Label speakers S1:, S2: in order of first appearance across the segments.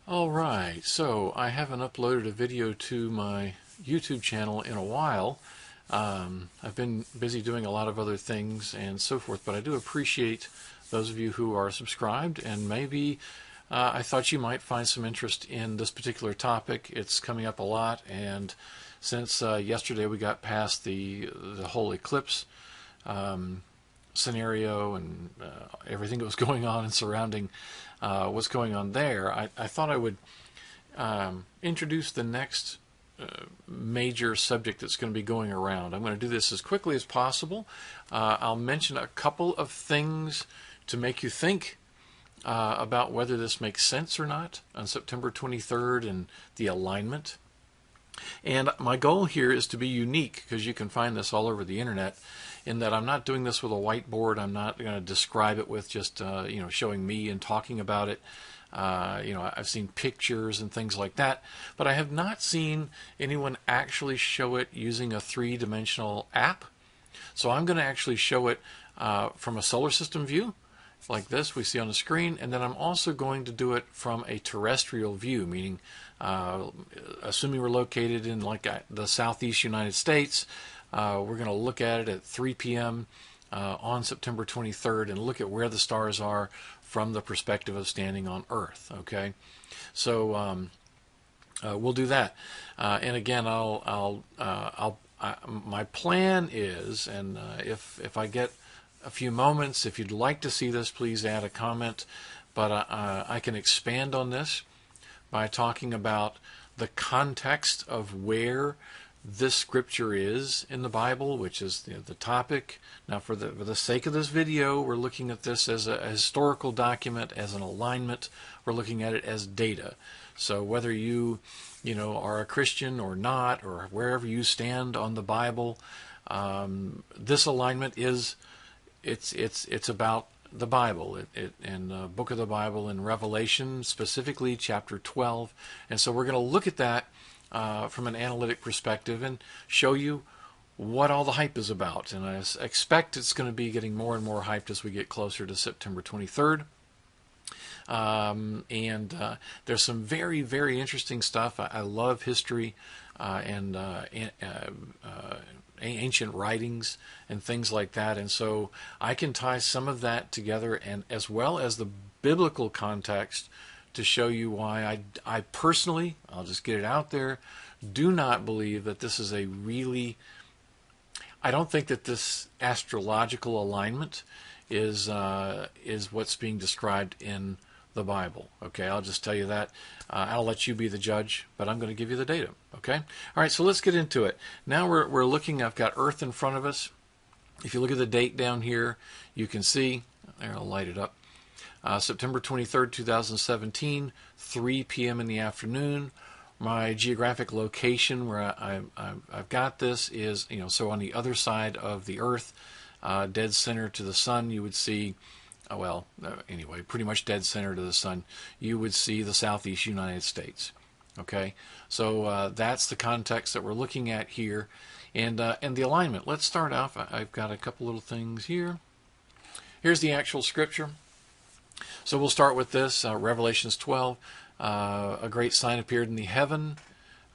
S1: Alright, so I haven't uploaded a video to my YouTube channel in a while. I've been busy doing a lot of other things and so forth, but I do appreciate those of you who are subscribed, and maybe I thought you might find some interest in this particular topic. It's coming up a lot, and since yesterday we got past the whole eclipse scenario and everything that was going on and surrounding what's going on there, I thought I would introduce the next major subject that's going to be going around. I'm going to do this as quickly as possible. I'll mention a couple of things to make you think about whether this makes sense or not on September 23rd and the alignment. And my goal here is to be unique, because you can find this all over the internet, in that I'm not doing this with a whiteboard. I'm not going to describe it with just showing me and talking about it. I've seen pictures and things like that, but I have not seen anyone actually show it using a three-dimensional app. So I'm going to actually show it from a solar system view, like this we see on the screen, and then I'm also going to do it from a terrestrial view, meaning assuming we're located in like the southeast United States, we're going to look at it at 3 p.m. On September 23rd and look at where the stars are from the perspective of standing on Earth. Okay, so we'll do that, and again, my plan is, and if I get a few moments, if you'd like to see this, please add a comment. But I can expand on this by talking about the context of where this scripture is in the Bible, which is the topic. Now, for the sake of this video, we're looking at this as a historical document, as an alignment. We're looking at it as data. So whether you are a Christian or not, or wherever you stand on the Bible, this alignment is it's about the Bible, in the book of the Bible, in Revelation, specifically chapter 12. And so we're going to look at that from an analytic perspective and show you what all the hype is about. And I expect it's going to be getting more and more hyped as we get closer to September 23rd. There's some very, very interesting stuff. I love history and ancient writings and things like that, and so I can tie some of that together, and as well as the biblical context, to show you why I personally, I'll just get it out there, do not believe that this is I don't think that this astrological alignment is what's being described in the Bible. Okay, I'll just tell you that. I'll let you be the judge, but I'm going to give you the data. Okay? All right, so let's get into it. Now we're looking, I've got Earth in front of us. If you look at the date down here, you can see, there, I'll light it up, September 23rd, 2017, 3 p.m. in the afternoon. My geographic location where I've got this is, so on the other side of the Earth, dead center to the sun, you would see, anyway, pretty much dead center to the sun, you would see the southeast United States. Okay, so that's the context that we're looking at here, and the alignment. Let's start off. I've got a couple little things here. Here's the actual scripture. So we'll start with this, Revelations 12. A great sign appeared in the heaven,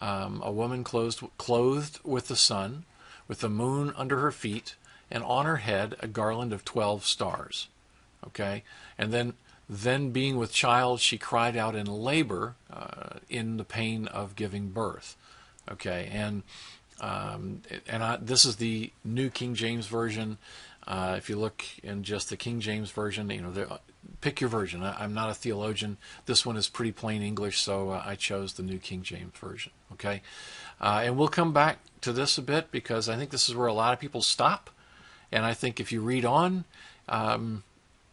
S1: a woman clothed with the sun, with the moon under her feet, and on her head a garland of 12 stars. Okay, and then being with child, she cried out in labor, in the pain of giving birth. Okay, and this is the New King James Version. If you look in just the King James Version, pick your version. I'm not a theologian. This one is pretty plain English, so I chose the New King James Version. Okay, and we'll come back to this a bit, because I think this is where a lot of people stop, and I think if you read on,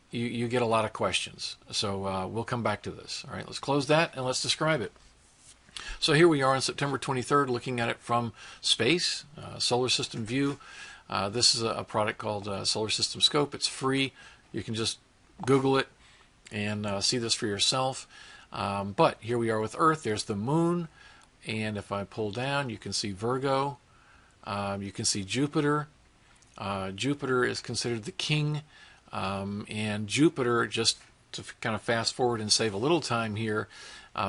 S1: you get a lot of questions. So we'll come back to this. All right, let's close that and let's describe it. So here we are on September 23rd, looking at it from space, solar system view. This is a product called Solar System Scope. It's free. You can just Google it and see this for yourself. But here we are with Earth. There's the moon. And if I pull down, you can see Virgo. You can see Jupiter. Jupiter is considered the king. And Jupiter, just to kind of fast forward and save a little time here,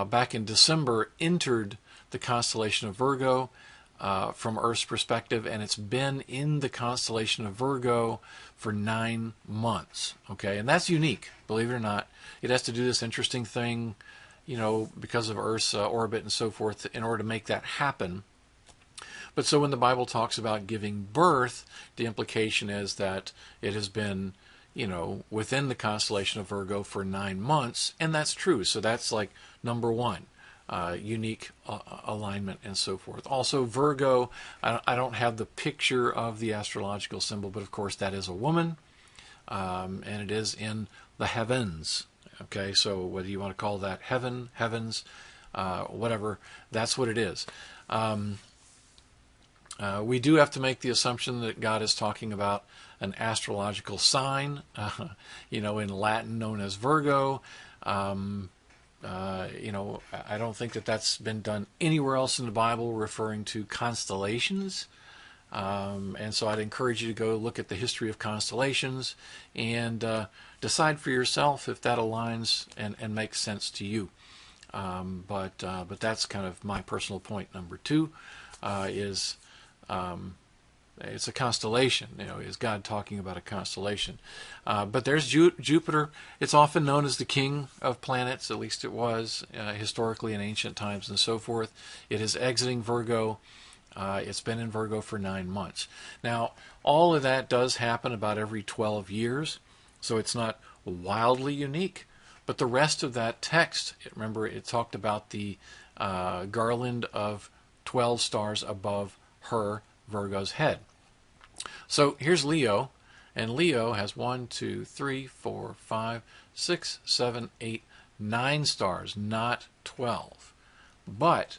S1: back in December entered the constellation of Virgo from Earth's perspective, and it's been in the constellation of Virgo for 9 months. Okay, and that's unique, believe it or not. It has to do this interesting thing, because of Earth's orbit and so forth, in order to make that happen. But so when the Bible talks about giving birth, the implication is that it has been, within the constellation of Virgo for 9 months, and that's true. So that's like number one, unique alignment and so forth. Also, Virgo, I don't have the picture of the astrological symbol, but of course that is a woman, and it is in the heavens. Okay, so whether you want to call that heaven, heavens, whatever, that's what it is. We do have to make the assumption that God is talking about an astrological sign, in Latin known as Virgo. I don't think that that's been done anywhere else in the Bible referring to constellations. And so I'd encourage you to go look at the history of constellations and decide for yourself if that aligns and makes sense to you. But that's kind of my personal point. Number two is it's a constellation. Is God talking about a constellation? But there's Jupiter. It's often known as the king of planets. At least it was historically in ancient times and so forth. It is exiting Virgo. It's been in Virgo for 9 months. Now, all of that does happen about every 12 years, so it's not wildly unique. But the rest of that text, remember, it talked about the garland of 12 stars above her, Virgo's head. So here's Leo, and Leo has 1, 2, 3, 4, 5, 6, 7, 8, 9 stars, not 12. But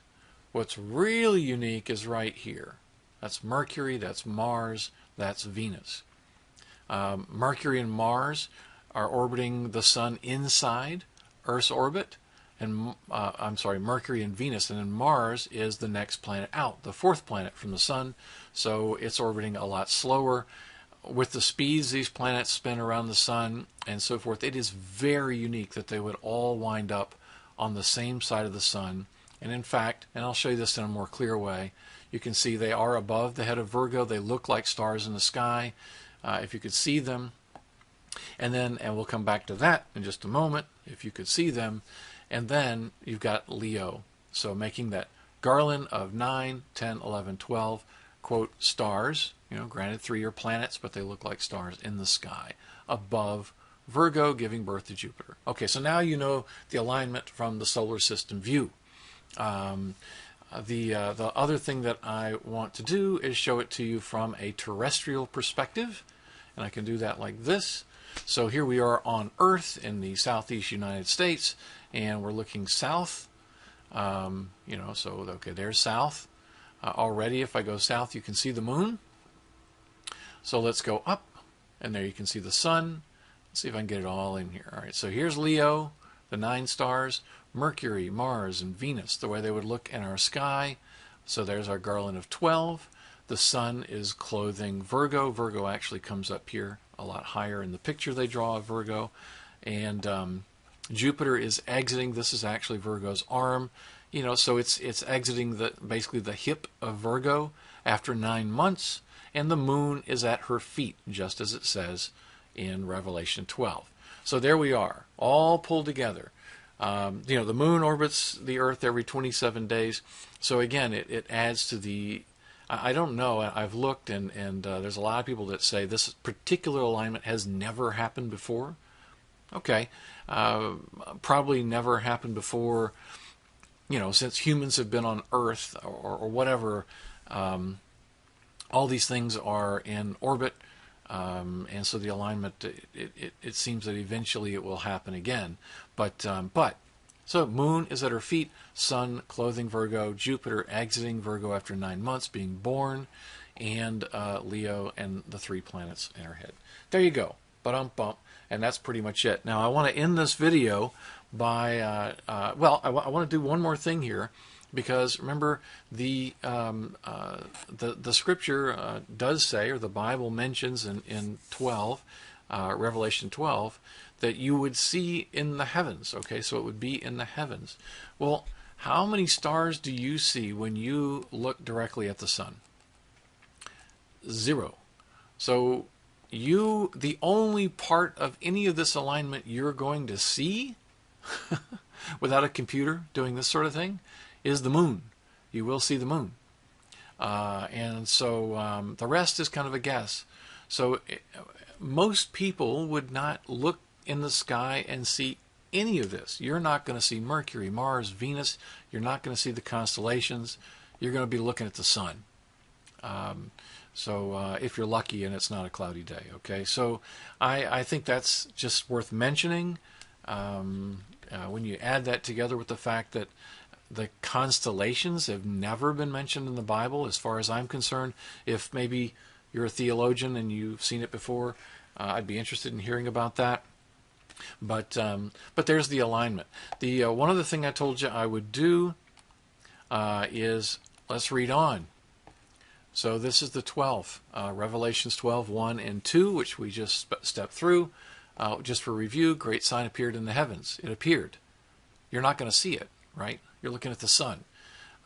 S1: what's really unique is right here. That's Mercury, that's Mars, that's Venus. Mercury and Mars are orbiting the sun inside Earth's orbit, and Mercury and Venus, and then Mars is the next planet out, the fourth planet from the sun, so it's orbiting a lot slower. With the speeds these planets spin around the sun and so forth, it is very unique that they would all wind up on the same side of the sun. And in fact, and I'll show you this in a more clear way, you can see they are above the head of Virgo. They look like stars in the sky, if you could see them. And we'll come back to that in just a moment, if you could see them. And then you've got Leo, so making that garland of 9, 10, 11, 12, quote, stars. Granted 3 are planets, but they look like stars in the sky above Virgo, giving birth to Jupiter. Okay, so now you know the alignment from the solar system view. The other thing that I want to do is show it to you from a terrestrial perspective, and I can do that like this. So here we are on Earth in the southeast United States, and we're looking south. Okay, there's south. Already, if I go south, you can see the moon. So let's go up, and there you can see the sun. Let's see if I can get it all in here. All right, so here's Leo, the 9 stars, Mercury, Mars, and Venus, the way they would look in our sky. So there's our garland of 12. The sun is clothing Virgo. Virgo actually comes up here a lot higher in the picture they draw of Virgo. And Jupiter is exiting. This is actually Virgo's arm. So it's exiting basically the hip of Virgo after 9 months. And the moon is at her feet, just as it says in Revelation 12. So there we are, all pulled together. The moon orbits the Earth every 27 days. So again, it adds to the... I don't know. I've looked, and there's a lot of people that say this particular alignment has never happened before. Okay. Probably never happened before, since humans have been on Earth or whatever. All these things are in orbit, and so the alignment, it seems that eventually it will happen again. So moon is at her feet, sun clothing Virgo, Jupiter exiting Virgo after 9 months, being born, and Leo and the 3 planets in her head. There you go. Ba-dum-bump. And that's pretty much it. Now I want to end this video by, I want to do one more thing here. Because remember, the scripture does say, or the Bible mentions in 12, Revelation 12, that you would see in the heavens. Okay, so it would be in the heavens. Well, how many stars do you see when you look directly at the sun? 0. So the only part of any of this alignment you're going to see without a computer doing this sort of thing is the moon. You will see the moon. And so the rest is kind of a guess. So most people would not look in the sky and see any of this. You're not going to see Mercury, Mars, Venus. You're not going to see the constellations. You're going to be looking at the sun. So if you're lucky and it's not a cloudy day, okay? So I think that's just worth mentioning. When you add that together with the fact that the constellations have never been mentioned in the Bible, as far as I'm concerned. If maybe you're a theologian and you've seen it before, I'd be interested in hearing about that. But there's the alignment. The one other thing I told you I would do is let's read on. So this is the 12, Revelations 12, 1 and 2, which we just stepped through. Just for review, great sign appeared in the heavens. It appeared. You're not going to see it, right? You're looking at the sun.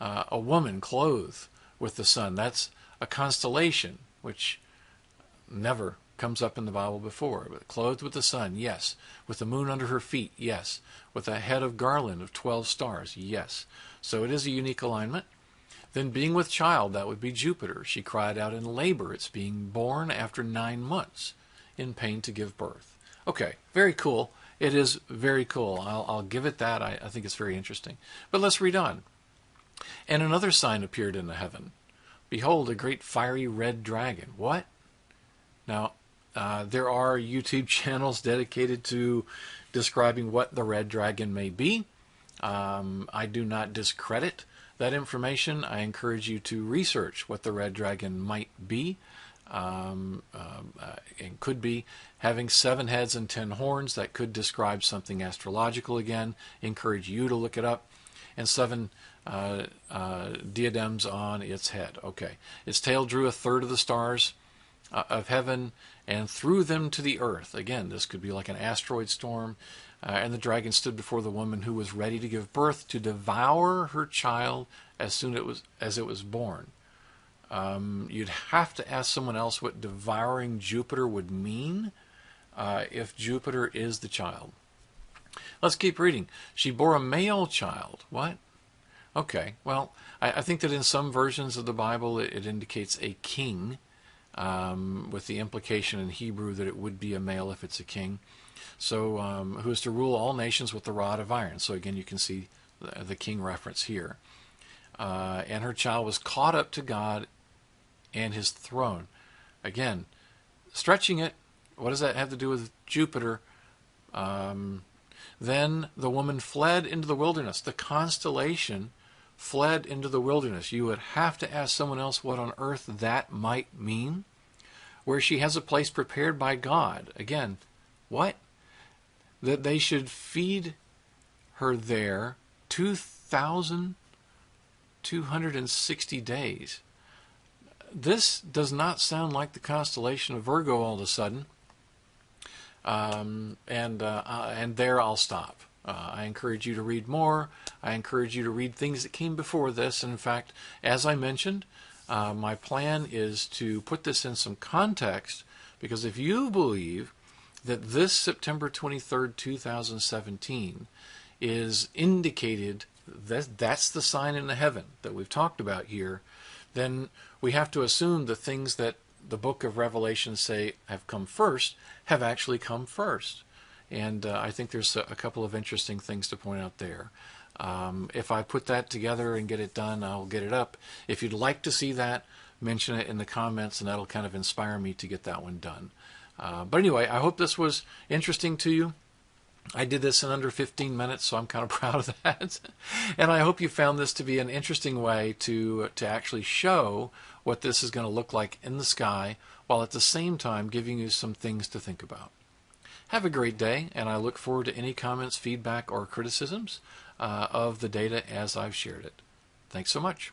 S1: A woman clothed with the sun. That's a constellation, which never comes up in the Bible before. But clothed with the sun, yes. With the moon under her feet, yes. With a head of garland of 12 stars, yes. So it is a unique alignment. Then being with child, that would be Jupiter. She cried out in labor. It's being born after 9 months in pain to give birth. Okay, very cool. It is very cool. I'll give it that. I think it's very interesting. But let's read on. And another sign appeared in the heaven. Behold, a great fiery red dragon. What? Now, there are YouTube channels dedicated to describing what the red dragon may be. I do not discredit that information. I encourage you to research what the red dragon might be. It could be having 7 heads and 10 horns. That could describe something astrological again. Encourage you to look it up. And 7 diadems on its head. Okay. Its tail drew a third of the stars of heaven and threw them to the earth. Again, this could be like an asteroid storm. And the dragon stood before the woman who was ready to give birth to devour her child as soon as it was born. You'd have to ask someone else what devouring Jupiter would mean if Jupiter is the child. Let's keep reading. She bore a male child. What? Okay, well, I think that in some versions of the Bible it indicates a king, with the implication in Hebrew that it would be a male if it's a king. So, who is to rule all nations with the rod of iron. So again, you can see the king reference here. And her child was caught up to God and his throne. Again, stretching it, what does that have to do with Jupiter? Then the woman fled into the wilderness. The constellation fled into the wilderness. You would have to ask someone else what on earth that might mean. Where she has a place prepared by God. Again, what? That they should feed her there 2,260 days. This does not sound like the constellation of Virgo all of a sudden. And there I'll stop. I encourage you to read more. I encourage you to read things that came before this. And in fact, as I mentioned, my plan is to put this in some context, because if you believe that this September 23rd, 2017 is indicated, that's the sign in the heaven that we've talked about here, then we have to assume the things that the book of Revelation say have come first have actually come first. And I think there's a couple of interesting things to point out there. If I put that together and get it done, I'll get it up. If you'd like to see that, mention it in the comments, and that'll kind of inspire me to get that one done. But anyway, I hope this was interesting to you. I did this in under 15 minutes, so I'm kind of proud of that. And I hope you found this to be an interesting way to actually show what this is going to look like in the sky, while at the same time giving you some things to think about. Have a great day, and I look forward to any comments, feedback, or criticisms of the data as I've shared it. Thanks so much.